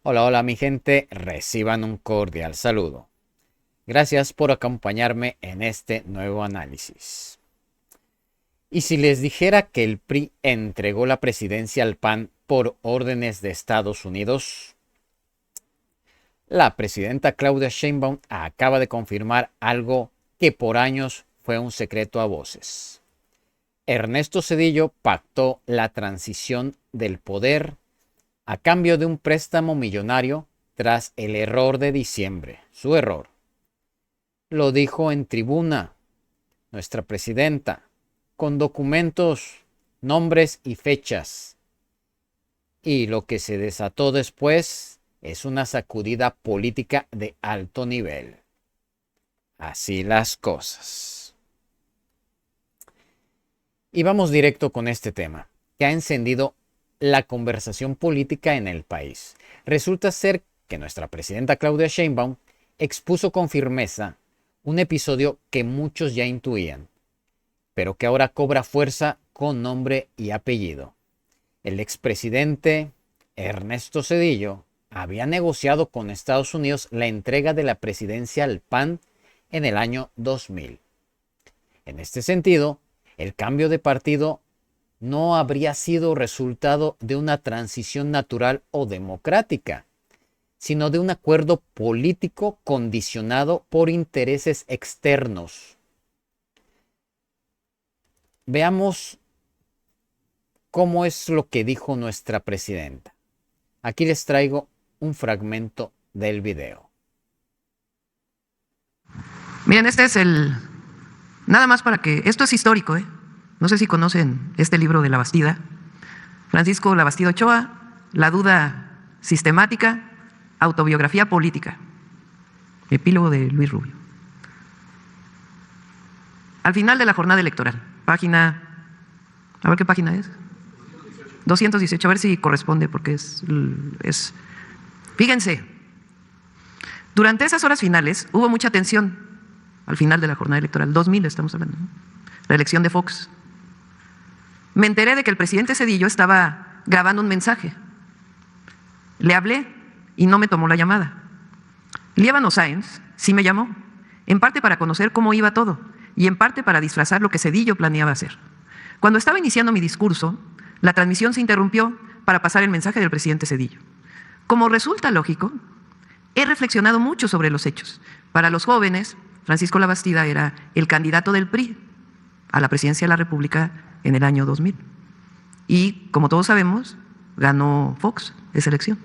Hola, hola mi gente, reciban un cordial saludo. Gracias por acompañarme en este nuevo análisis. Y si les dijera que el PRI entregó la presidencia al PAN por órdenes de Estados Unidos, la presidenta Claudia Sheinbaum acaba de confirmar algo que por años fue un secreto a voces. Ernesto Zedillo pactó la transición del poder a cambio de un préstamo millonario tras el error de diciembre, su error. Lo dijo en tribuna nuestra presidenta, con documentos, nombres y fechas. Y lo que se desató después es una sacudida política de alto nivel. Así las cosas. Y vamos directo con este tema, que ha encendido la conversación política en el país. Resulta ser que nuestra presidenta Claudia Sheinbaum expuso con firmeza un episodio que muchos ya intuían, pero que ahora cobra fuerza con nombre y apellido. El expresidente Ernesto Zedillo había negociado con Estados Unidos la entrega de la presidencia al PAN en el año 2000. En este sentido, el cambio de partido no habría sido resultado de una transición natural o democrática, sino de un acuerdo político condicionado por intereses externos. Veamos cómo es lo que dijo nuestra presidenta. Aquí les traigo un fragmento del video. Miren, este es el... Nada más para que... Esto es histórico, ¿eh? No sé si conocen este libro de Labastida. Francisco Labastida Ochoa, La duda sistemática, autobiografía política. Epílogo de Luis Rubio. Al final de la jornada electoral, página... A ver qué página es. 218, a ver si corresponde porque es... Fíjense, durante esas horas finales hubo mucha tensión al final de la jornada electoral, 2000 estamos hablando, ¿no? La elección de Fox. Me enteré de que el presidente Zedillo estaba grabando un mensaje. Le hablé y no me tomó la llamada. Líbano Sáenz sí me llamó, en parte para conocer cómo iba todo y en parte para disfrazar lo que Zedillo planeaba hacer. Cuando estaba iniciando mi discurso, la transmisión se interrumpió para pasar el mensaje del presidente Zedillo. Como resulta lógico, he reflexionado mucho sobre los hechos. Para los jóvenes, Francisco Labastida era el candidato del PRI a la presidencia de la República en el año 2000. Y, como todos sabemos, ganó Fox esa elección.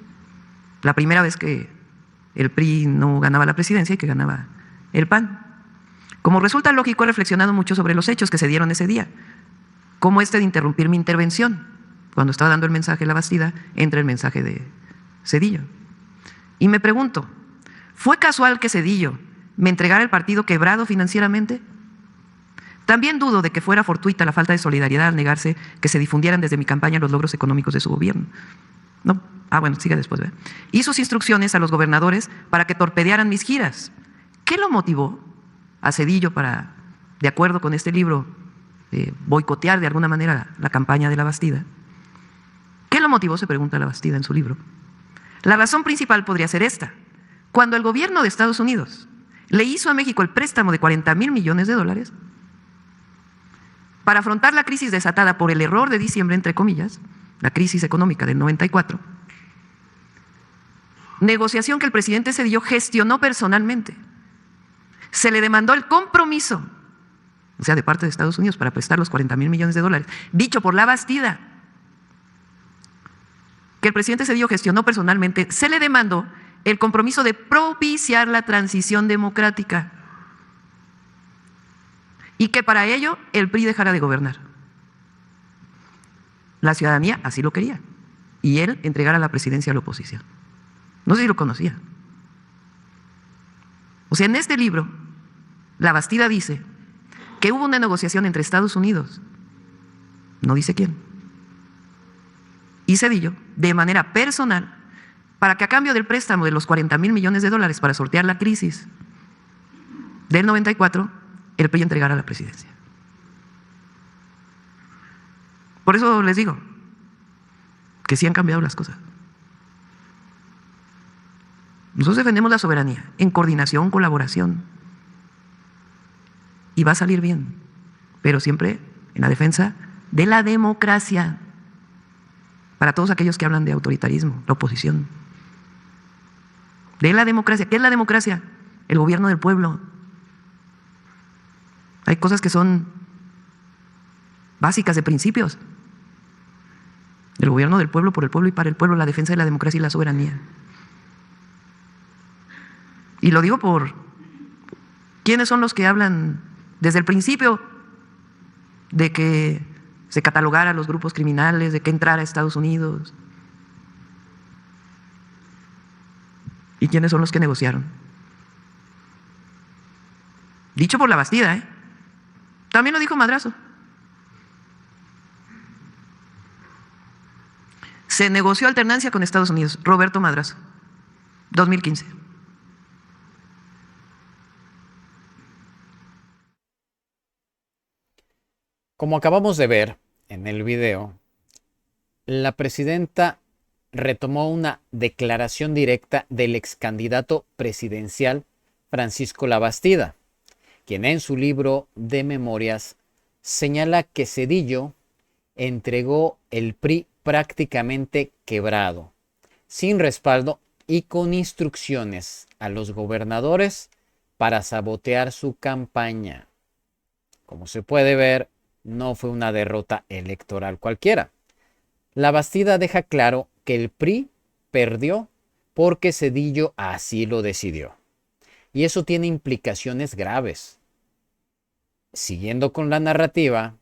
La primera vez que el PRI no ganaba la presidencia y que ganaba el PAN. Como resulta lógico, he reflexionado mucho sobre los hechos que se dieron ese día. Como de interrumpir mi intervención. Cuando estaba dando el mensaje de Labastida, entra el mensaje de Zedillo. Y me pregunto, ¿fue casual que Zedillo me entregara el partido quebrado financieramente? También dudo de que fuera fortuita la falta de solidaridad al negarse que se difundieran desde mi campaña los logros económicos de su gobierno. No, bueno, sigue después. ¿Ve? Y sus instrucciones a los gobernadores para que torpedearan mis giras. ¿Qué lo motivó a Zedillo para, de acuerdo con este libro, boicotear de alguna manera la campaña de Labastida? ¿Qué lo motivó? Se pregunta Labastida en su libro. La razón principal podría ser esta. Cuando el gobierno de Estados Unidos le hizo a México el préstamo de 40,000 millones de dólares para afrontar la crisis desatada por el error de diciembre, entre comillas, la crisis económica del 94, negociación que el presidente Zedillo gestionó personalmente. Se le demandó el compromiso, o sea, de parte de Estados Unidos, para prestar los 40,000 millones de dólares, dicho por Labastida, que el presidente Zedillo gestionó personalmente. Se le demandó el compromiso de propiciar la transición democrática y que para ello el PRI dejara de gobernar. La ciudadanía así lo quería y él entregara la presidencia a la oposición. No sé si lo conocía. O sea, en este libro, Labastida dice que hubo una negociación entre Estados Unidos, no dice quién, y Zedillo, de manera personal, para que a cambio del préstamo de los 40,000 millones de dólares para sortear la crisis del 94, el PRI entregara la presidencia. Por eso les digo que sí han cambiado las cosas. Nosotros defendemos la soberanía en coordinación, colaboración. Y va a salir bien, pero siempre en la defensa de la democracia. Para todos aquellos que hablan de autoritarismo, la oposición. De la democracia. ¿Qué es la democracia? El gobierno del pueblo. Hay cosas que son básicas de principios. El gobierno del pueblo, por el pueblo y para el pueblo, la defensa de la democracia y la soberanía. Y lo digo por quiénes son los que hablan desde el principio de que se catalogara a los grupos criminales, de que entrara a Estados Unidos. ¿Y quiénes son los que negociaron? Dicho por la Bastida, ¿eh? También lo dijo Madrazo. Se negoció alternancia con Estados Unidos. Roberto Madrazo, 2015. Como acabamos de ver en el video, la presidenta retomó una declaración directa del ex candidato presidencial Francisco Labastida, quien en su libro de memorias señala que Zedillo entregó el PRI prácticamente quebrado, sin respaldo y con instrucciones a los gobernadores para sabotear su campaña. Como se puede ver, no fue una derrota electoral cualquiera. Labastida deja claro que el PRI perdió porque Zedillo así lo decidió. Y eso tiene implicaciones graves. Siguiendo con la narrativa,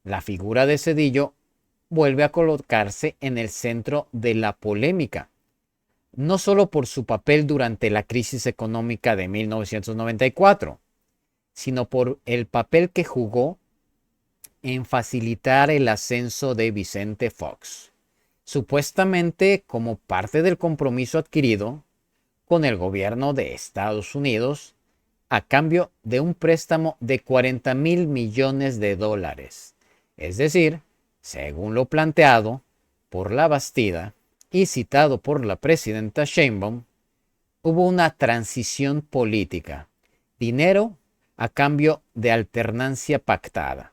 la figura de Zedillo vuelve a colocarse en el centro de la polémica, no solo por su papel durante la crisis económica de 1994, sino por el papel que jugó en facilitar el ascenso de Vicente Fox, supuestamente como parte del compromiso adquirido con el gobierno de Estados Unidos a cambio de un préstamo de $40,000 millones. Es decir, según lo planteado por Labastida y citado por la presidenta Sheinbaum, hubo una transición política, dinero a cambio de alternancia pactada.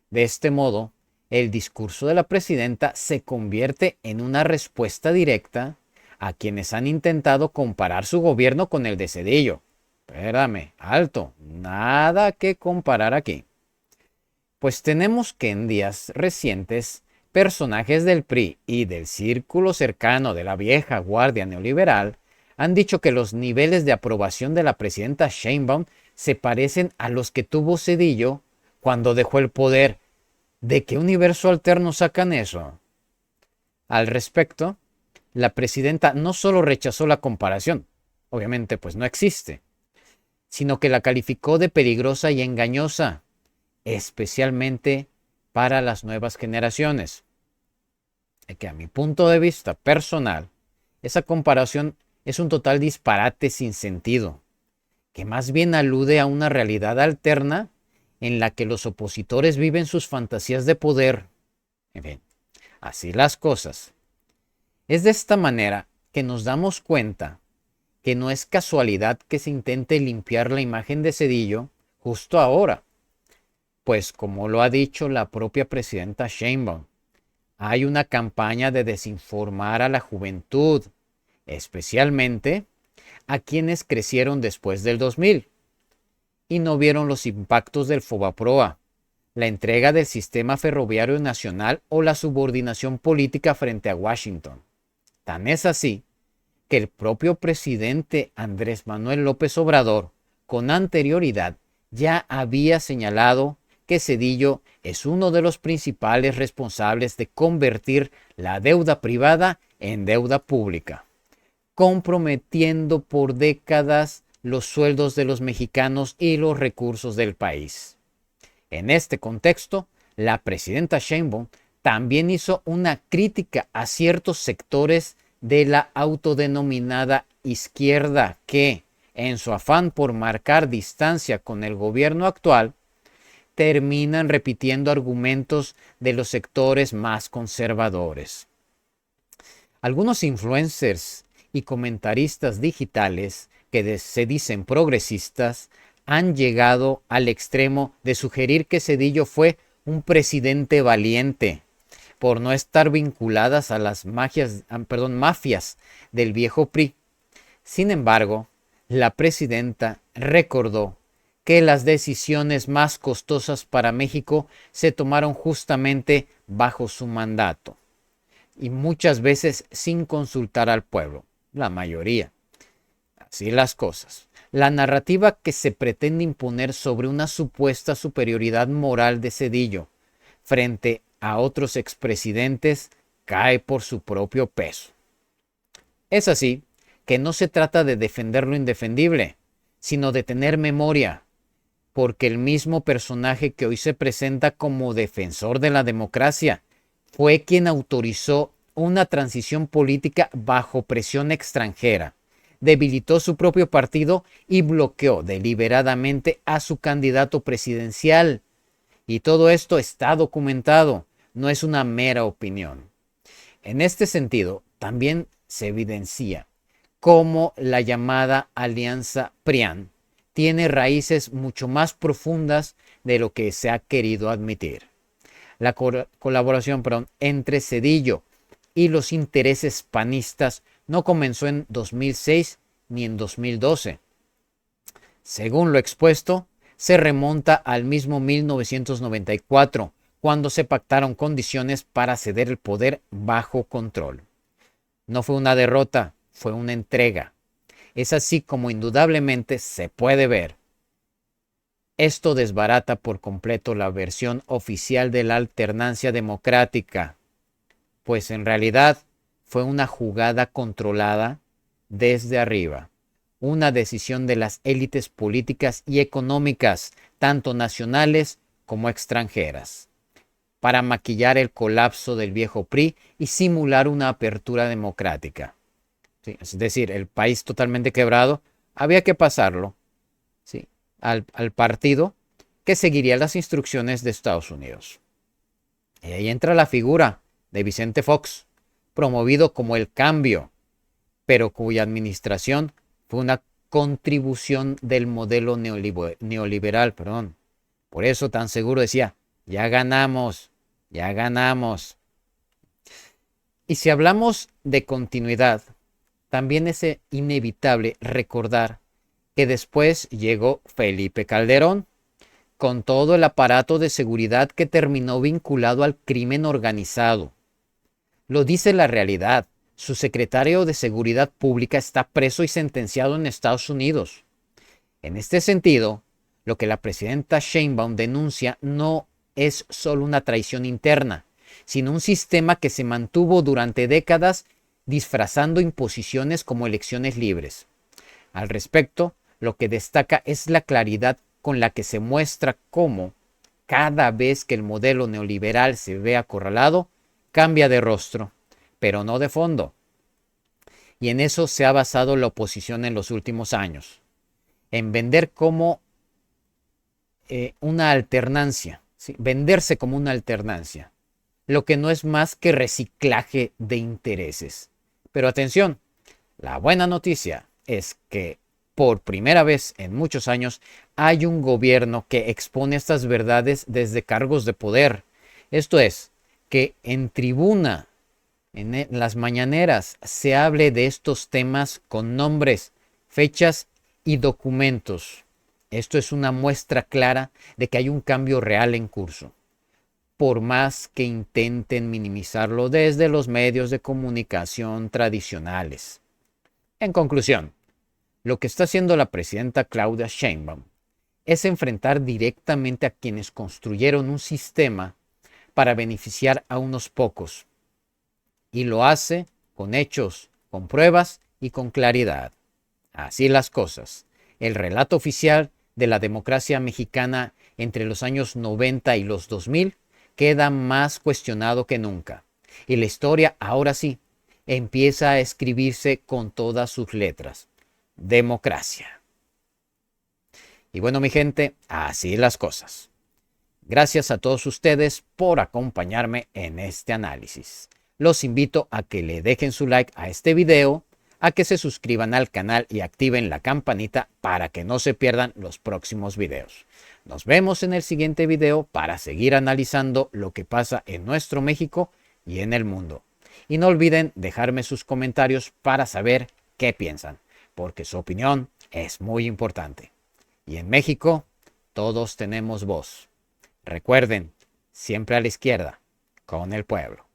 De este modo, el discurso de la presidenta se convierte en una respuesta directa a quienes han intentado comparar su gobierno con el de Zedillo. Espérame, alto, nada que comparar aquí. Pues tenemos que en días recientes, personajes del PRI y del círculo cercano de la vieja guardia neoliberal han dicho que los niveles de aprobación de la presidenta Sheinbaum se parecen a los que tuvo Zedillo cuando dejó el poder. ¿De qué universo alterno sacan eso? Al respecto, la presidenta no solo rechazó la comparación, obviamente pues no existe, sino que la calificó de peligrosa y engañosa, especialmente para las nuevas generaciones. Que a mi punto de vista personal, esa comparación es un total disparate sin sentido, que más bien alude a una realidad alterna en la que los opositores viven sus fantasías de poder. En fin, así las cosas. Es de esta manera que nos damos cuenta que no es casualidad que se intente limpiar la imagen de Zedillo justo ahora, pues como lo ha dicho la propia presidenta Sheinbaum, hay una campaña de desinformar a la juventud, especialmente a quienes crecieron después del 2000 y no vieron los impactos del Fobaproa, la entrega del sistema ferroviario nacional o la subordinación política frente a Washington. Tan es así que el propio presidente Andrés Manuel López Obrador, con anterioridad, ya había señalado que Zedillo es uno de los principales responsables de convertir la deuda privada en deuda pública, comprometiendo por décadas los sueldos de los mexicanos y los recursos del país. En este contexto, la presidenta Sheinbaum también hizo una crítica a ciertos sectores de la autodenominada izquierda que, en su afán por marcar distancia con el gobierno actual, terminan repitiendo argumentos de los sectores más conservadores. Algunos influencers y comentaristas digitales que se dicen progresistas han llegado al extremo de sugerir que Zedillo fue un presidente valiente por no estar vinculadas a las mafias del viejo PRI. Sin embargo, la presidenta recordó que las decisiones más costosas para México se tomaron justamente bajo su mandato y muchas veces sin consultar al pueblo, la mayoría. Así las cosas. La narrativa que se pretende imponer sobre una supuesta superioridad moral de Zedillo frente a otros expresidentes cae por su propio peso. Es así que no se trata de defender lo indefendible, sino de tener memoria, porque el mismo personaje que hoy se presenta como defensor de la democracia fue quien autorizó una transición política bajo presión extranjera, debilitó su propio partido y bloqueó deliberadamente a su candidato presidencial. Y todo esto está documentado, no es una mera opinión. En este sentido, también se evidencia cómo la llamada Alianza PRIAN tiene raíces mucho más profundas de lo que se ha querido admitir. La colaboración entre Zedillo y los intereses panistas no comenzó en 2006 ni en 2012. Según lo expuesto, se remonta al mismo 1994, cuando se pactaron condiciones para ceder el poder bajo control. No fue una derrota, fue una entrega. Es así como indudablemente se puede ver. Esto desbarata por completo la versión oficial de la alternancia democrática, pues en realidad fue una jugada controlada desde arriba, una decisión de las élites políticas y económicas, tanto nacionales como extranjeras, para maquillar el colapso del viejo PRI y simular una apertura democrática. Sí, es decir, el país totalmente quebrado, había que pasarlo, ¿sí?, al partido que seguiría las instrucciones de Estados Unidos. Y ahí entra la figura de Vicente Fox, promovido como el cambio, pero cuya administración fue una contribución del modelo neoliberal. Por eso tan seguro decía, ya ganamos, ya ganamos. Y si hablamos de continuidad, también es inevitable recordar que después llegó Felipe Calderón, con todo el aparato de seguridad que terminó vinculado al crimen organizado. Lo dice la realidad. Su secretario de Seguridad Pública está preso y sentenciado en Estados Unidos. En este sentido, lo que la presidenta Sheinbaum denuncia no es solo una traición interna, sino un sistema que se mantuvo durante décadas disfrazando imposiciones como elecciones libres. Al respecto, lo que destaca es la claridad con la que se muestra cómo, cada vez que el modelo neoliberal se ve acorralado, cambia de rostro, pero no de fondo. Y en eso se ha basado la oposición en los últimos años, en vender como una alternancia, ¿sí?, venderse como una alternancia, lo que no es más que reciclaje de intereses. Pero atención, la buena noticia es que por primera vez en muchos años hay un gobierno que expone estas verdades desde cargos de poder. Esto es, que en tribuna, en las mañaneras, se hable de estos temas con nombres, fechas y documentos. Esto es una muestra clara de que hay un cambio real en curso, por más que intenten minimizarlo desde los medios de comunicación tradicionales. En conclusión, lo que está haciendo la presidenta Claudia Sheinbaum es enfrentar directamente a quienes construyeron un sistema para beneficiar a unos pocos. Y lo hace con hechos, con pruebas y con claridad. Así las cosas. El relato oficial de la democracia mexicana entre los años 90 y los 2000 queda más cuestionado que nunca. Y la historia, ahora sí, empieza a escribirse con todas sus letras. Democracia. Y bueno, mi gente, así las cosas. Gracias a todos ustedes por acompañarme en este análisis. Los invito a que le dejen su like a este video, a que se suscriban al canal y activen la campanita para que no se pierdan los próximos videos. Nos vemos en el siguiente video para seguir analizando lo que pasa en nuestro México y en el mundo. Y no olviden dejarme sus comentarios para saber qué piensan, porque su opinión es muy importante. Y en México, todos tenemos voz. Recuerden, siempre a la izquierda, con el pueblo.